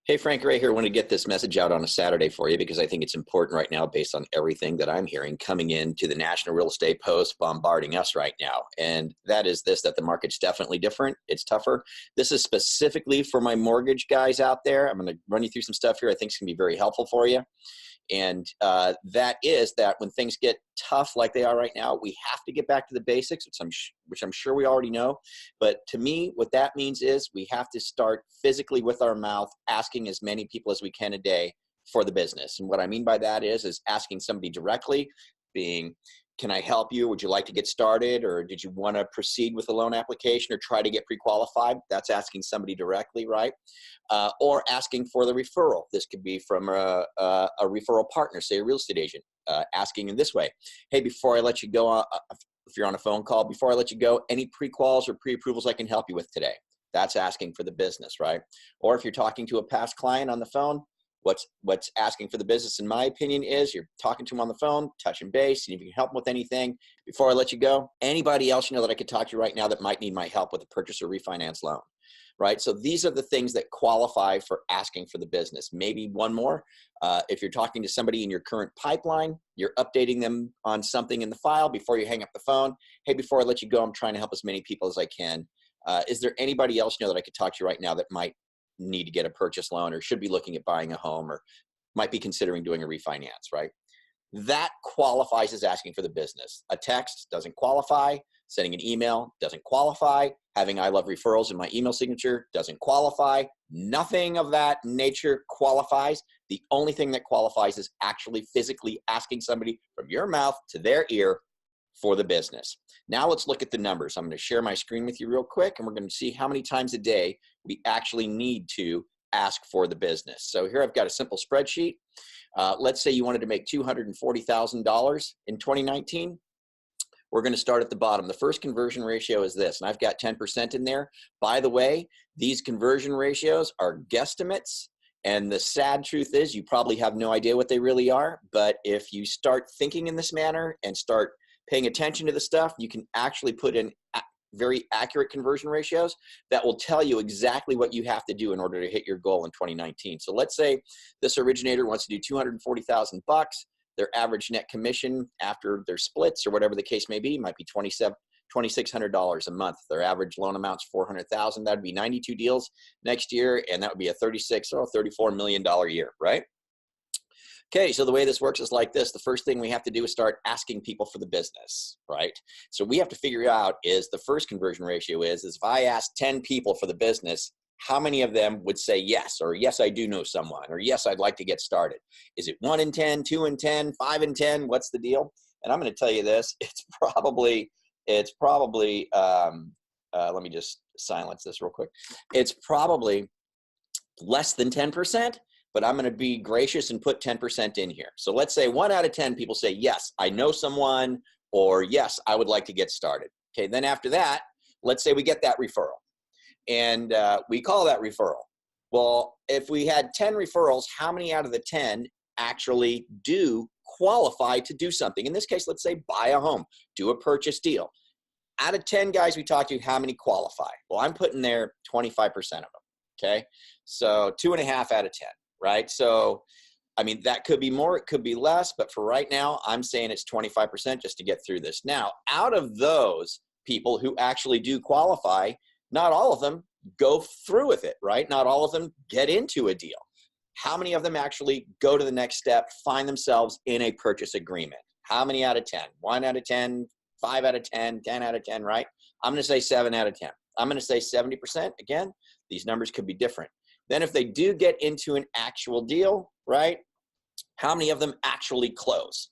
Hey, Frank Ray here. I want to get this message out on a Saturday for you because I think it's important right now based on everything that I'm hearing coming into the National Real Estate Post bombarding us right now. And that is this, that the market's definitely different. It's tougher. This is specifically for my mortgage guys out there. I'm going to run you through some stuff here I think is going to be very helpful for you. And that is that when things get tough like they are right now, we have to get back to the basics, which I'm sure we already know. But to me, what that means is we have to start physically with our mouth, asking as many people as we can a day for the business. And what I mean by that is asking somebody directly, being, can I help you? Would you like to get started? Or did you want to proceed with a loan application or try to get pre-qualified? That's asking somebody directly, right? Or asking for the referral. This could be from a referral partner, say a real estate agent, asking in this way, hey, before I let you go, if you're on a phone call, before I let you go, any pre-quals or pre-approvals I can help you with today? That's asking for the business, right? Or if you're talking to a past client on the phone, what's asking for the business, in my opinion, is you're talking to them on the phone, touching base, and if you can help them with anything, before I let you go, anybody else you know that I could talk to right now that might need my help with a purchase or refinance loan, right? So these are the things that qualify for asking for the business. Maybe one more, if you're talking to somebody in your current pipeline, you're updating them on something in the file before you hang up the phone. Hey, before I let you go, I'm trying to help as many people as I can. Is there anybody else you know that I could talk to right now that might need to get a purchase loan or should be looking at buying a home or might be considering doing a refinance, right? That qualifies as asking for the business. A text doesn't qualify. Sending an email doesn't qualify. Having I love referrals in my email signature doesn't qualify. Nothing of that nature qualifies. The only thing that qualifies is actually physically asking somebody from your mouth to their ear for the business. Now let's look at the numbers. I'm going to share my screen with you real quick, and we're going to see how many times a day we actually need to ask for the business. So here I've got a simple spreadsheet. Let's say you wanted to make $240,000 in 2019. We're going to start at the bottom. The first conversion ratio is this, and I've got 10% in there. By the way, these conversion ratios are guesstimates. And the sad truth is you probably have no idea what they really are. But if you start thinking in this manner and start paying attention to the stuff, you can actually put in very accurate conversion ratios that will tell you exactly what you have to do in order to hit your goal in 2019. So let's say this originator wants to do 240,000 bucks. Their average net commission after their splits or whatever the case may be might be $2,600 a month. Their average loan amount's $400,000. That'd be 92 deals next year, and that would be a $34 million year, right? Okay, so the way this works is like this. The first thing we have to do is start asking people for the business, right? So we have to figure out is the first conversion ratio is if I ask 10 people for the business, how many of them would say yes, or yes, I do know someone, or yes, I'd like to get started? Is it 1 in 10, 2 in 10, 5 in 10? What's the deal? And I'm going to tell you this, it's probably, let me just silence this real quick. It's probably less than 10%. But I'm going to be gracious and put 10% in here. So let's say 1 out of 10 people say, yes, I know someone, or yes, I would like to get started. Okay, then after that, let's say we get that referral, and we call that referral. Well, if we had 10 referrals, how many out of the 10 actually do qualify to do something? In this case, let's say buy a home, do a purchase deal. Out of 10 guys we talked to, how many qualify? Well, I'm putting there 25% of them, okay? So 2.5 out of 10. Right? So, I mean, that could be more, it could be less, but for right now, I'm saying it's 25% just to get through this. Now, out of those people who actually do qualify, not all of them go through with it, right? Not all of them get into a deal. How many of them actually go to the next step, find themselves in a purchase agreement? How many out of 10? 1 out of 10, 5 out of 10, 10 out of 10, right? I'm going to say 7 out of 10. I'm going to say 70%. Again, these numbers could be different. Then if they do get into an actual deal, right, how many of them actually close?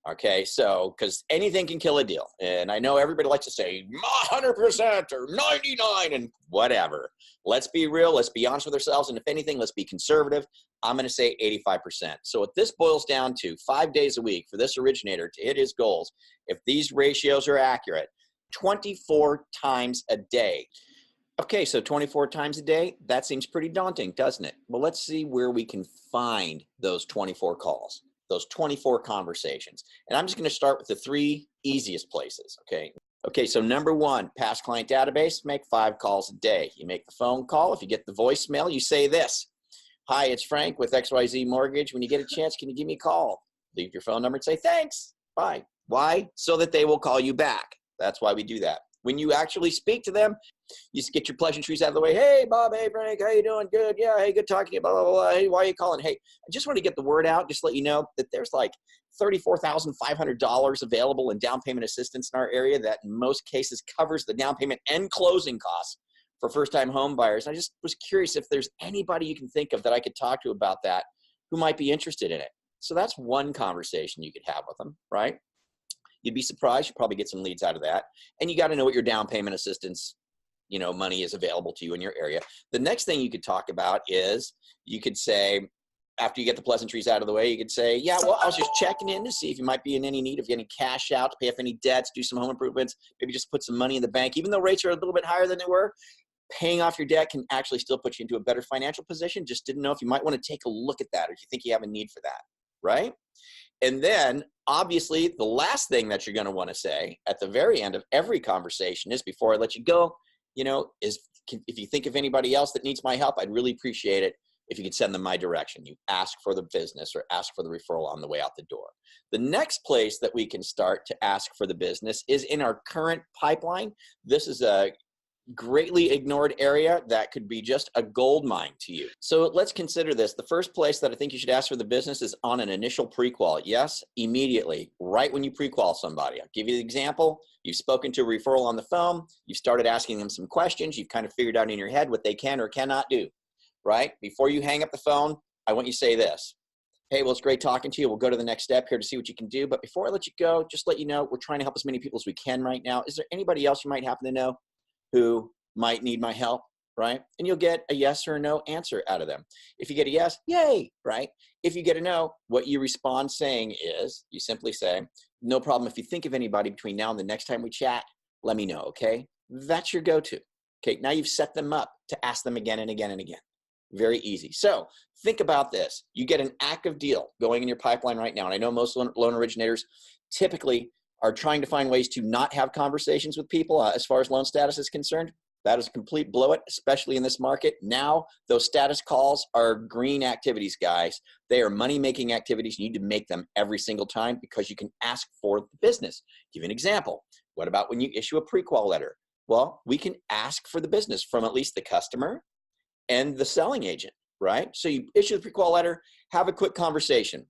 Okay, so because anything can kill a deal. And I know everybody likes to say 100% or 99 and whatever. Let's be real. Let's be honest with ourselves. And if anything, let's be conservative. I'm going to say 85%. So what this boils down to, 5 days a week for this originator to hit his goals, if these ratios are accurate, 24 times a day. Okay, so 24 times a day, that seems pretty daunting, doesn't it? Well, let's see where we can find those 24 calls, those 24 conversations. And I'm just going to start with the 3 easiest places, okay? Okay, so number 1, past client database, make 5 calls a day. You make the phone call. If you get the voicemail, you say this: Hi, it's Frank with XYZ Mortgage. When you get a chance, can you give me a call? Leave your phone number and say, thanks, bye. Why? So that they will call you back. That's why we do that. When you actually speak to them, you just get your pleasantries out of the way. Hey, Bob. Hey, Frank. How you doing? Good. Yeah. Hey, good talking to you. Blah, blah, blah. Hey, why are you calling? Hey, I just want to get the word out. Just let you know that there's like $34,500 available in down payment assistance in our area that in most cases covers the down payment and closing costs for first-time home buyers. I just was curious if there's anybody you can think of that I could talk to about that who might be interested in it. So that's one conversation you could have with them, right? You'd be surprised. You probably get some leads out of that. And you got to know what your down payment assistance, money is available to you in your area. The next thing you could talk about is you could say, after you get the pleasantries out of the way, you could say, yeah, well, I was just checking in to see if you might be in any need of getting cash out to pay off any debts, do some home improvements, maybe just put some money in the bank. Even though rates are a little bit higher than they were, paying off your debt can actually still put you into a better financial position. Just didn't know if you might want to take a look at that or if you think you have a need for that, right? And then obviously the last thing that you're going to want to say at the very end of every conversation is, before I let you go, is if you think of anybody else that needs my help, I'd really appreciate it if you could send them my direction. You ask for the business or ask for the referral on the way out the door. The next place that we can start to ask for the business is in our current pipeline. This is a greatly ignored area that could be just a gold mine to you. So let's consider this. The first place that I think you should ask for the business is on an initial pre-qual. Yes, immediately, right when you pre-qual somebody. I'll give you an example. You've spoken to a referral on the phone. You've started asking them some questions. You've kind of figured out in your head what they can or cannot do, right? Before you hang up the phone, I want you to say this. Hey, well, it's great talking to you. We'll go to the next step here to see what you can do. But before I let you go, just let you know, we're trying to help as many people as we can right now. Is there anybody else you might happen to know who might need my help, right? And you'll get a yes or a no answer out of them. If you get a yes, yay, right? If you get a no, what you respond saying is, you simply say, no problem. If you think of anybody between now and the next time we chat, let me know, okay? That's your go-to. Okay, now you've set them up to ask them again and again and again. Very easy. So think about this. You get an active deal going in your pipeline right now. And I know most loan originators typically are trying to find ways to not have conversations with people as far as loan status is concerned. That is a complete blow it, especially in this market. Now, those status calls are green activities, guys. They are money-making activities. You need to make them every single time because you can ask for the business. Give you an example. What about when you issue a pre-qual letter? Well, we can ask for the business from at least the customer and the selling agent, right? So you issue the pre-qual letter, have a quick conversation,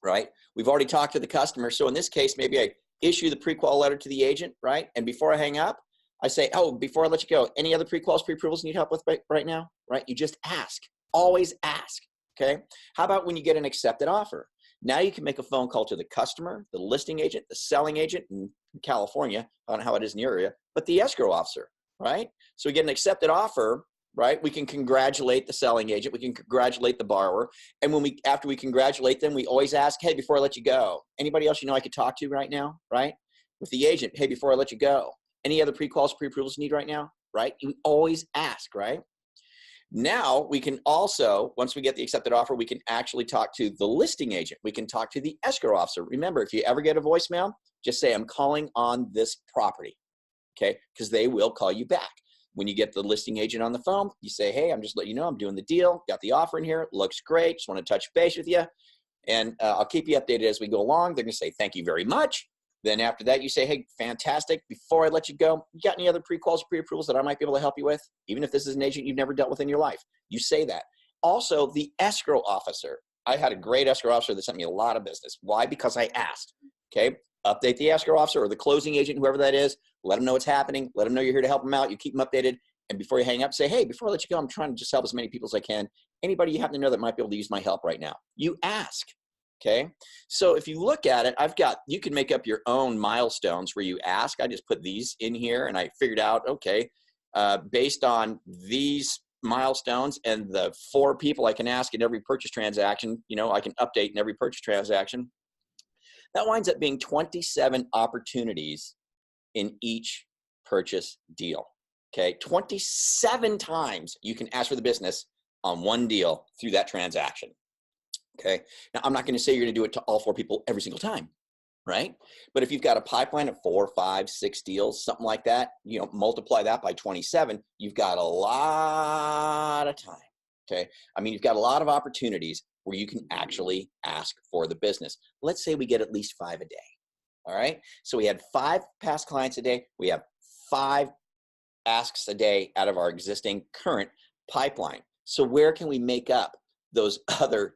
right? We've already talked to the customer. So in this case, maybe I issue the pre-qual letter to the agent, right? And before I hang up, I say, oh, before I let you go, any other pre-quals, pre-approvals you need help with right now, right? You just ask. Always ask, okay? How about when you get an accepted offer? Now you can make a phone call to the customer, the listing agent, the selling agent in California, I don't know how it is in your area, but the escrow officer, right? So we get an accepted offer, right? We can congratulate the selling agent. We can congratulate the borrower. And after we congratulate them, we always ask, hey, before I let you go, anybody else you know I could talk to right now, right? With the agent, hey, before I let you go, any other pre-quals, pre-approvals you need right now, right? You always ask, right? Now we can also, once we get the accepted offer, we can actually talk to the listing agent. We can talk to the escrow officer. Remember, if you ever get a voicemail, just say, I'm calling on this property, okay? Because they will call you back. When you get the listing agent on the phone, you say, hey, I'm just letting you know I'm doing the deal. Got the offer in here. Looks great. Just want to touch base with you. And I'll keep you updated as we go along. They're going to say, thank you very much. Then after that, you say, hey, fantastic. Before I let you go, you got any other pre-quals or pre-approvals that I might be able to help you with? Even if this is an agent you've never dealt with in your life. You say that. Also, the escrow officer. I had a great escrow officer that sent me a lot of business. Why? Because I asked. Okay? Update the escrow officer or the closing agent, whoever that is. Let them know what's happening. Let them know you're here to help them out. You keep them updated. And before you hang up, say, hey, before I let you go, I'm trying to just help as many people as I can. Anybody you happen to know that might be able to use my help right now? You ask. Okay, so if you look at it, you can make up your own milestones where you ask. I just put these in here and I figured out, okay, based on these milestones and the 4 people I can ask in every purchase transaction, I can update in every purchase transaction. That winds up being 27 opportunities in each purchase deal. Okay, 27 times you can ask for the business on one deal through that transaction. Okay. Now, I'm not going to say you're going to do it to all 4 people every single time, right? But if you've got a pipeline of 4, 5, 6 deals, something like that, multiply that by 27, you've got a lot of time. Okay. I mean, you've got a lot of opportunities where you can actually ask for the business. Let's say we get at least 5 a day. All right. So we had 5 past clients a day. We have 5 asks a day out of our existing current pipeline. So where can we make up those other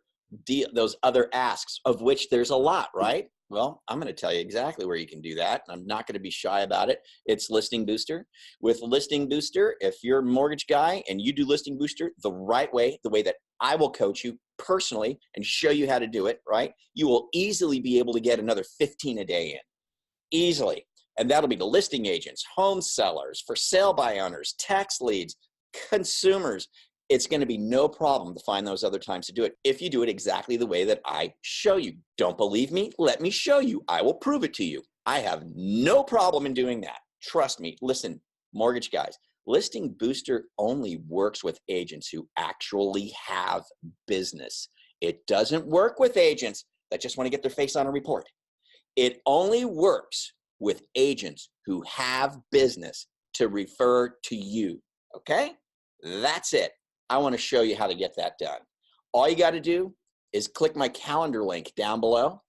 asks, of which there's a lot, right? Well, I'm going to tell you exactly where you can do that. I'm not going to be shy about it. It's Listing Booster. With Listing Booster, if you're a mortgage guy and you do Listing Booster the right way, the way that I will coach you personally and show you how to do it, right? You will easily be able to get another 15 a day in. Easily. And that'll be to listing agents, home sellers, for sale by owners, tax leads, consumers. It's going to be no problem to find those other times to do it if you do it exactly the way that I show you. Don't believe me? Let me show you. I will prove it to you. I have no problem in doing that. Trust me. Listen, mortgage guys, Listing Booster only works with agents who actually have business. It doesn't work with agents that just want to get their face on a report. It only works with agents who have business to refer to you, okay? That's it. I want to show you how to get that done. All you got to do is click my calendar link down below,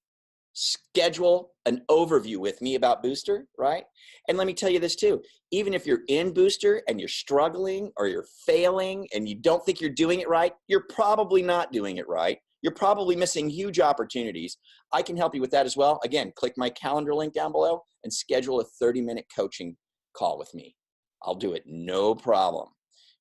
schedule an overview with me about Booster, right? And let me tell you this too, even if you're in Booster and you're struggling or you're failing and you don't think you're doing it right, you're probably not doing it right. You're probably missing huge opportunities. I can help you with that as well. Again, click my calendar link down below and schedule a 30-minute coaching call with me. I'll do it, no problem.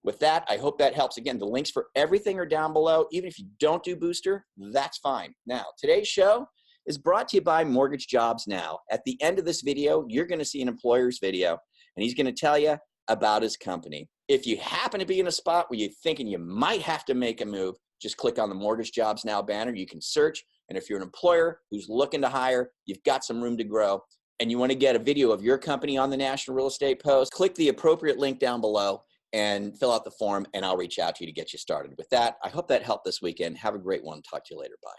With that, I hope that helps. Again, the links for everything are down below. Even if you don't do Booster, that's fine. Now, today's show is brought to you by Mortgage Jobs Now. At the end of this video, you're going to see an employer's video, and he's going to tell you about his company. If you happen to be in a spot where you're thinking you might have to make a move, just click on the Mortgage Jobs Now banner. You can search, and if you're an employer who's looking to hire, you've got some room to grow, and you want to get a video of your company on the National Real Estate Post, click the appropriate link down below and fill out the form, and I'll reach out to you to get you started. With that, I hope that helped this weekend. Have a great one. Talk to you later. Bye.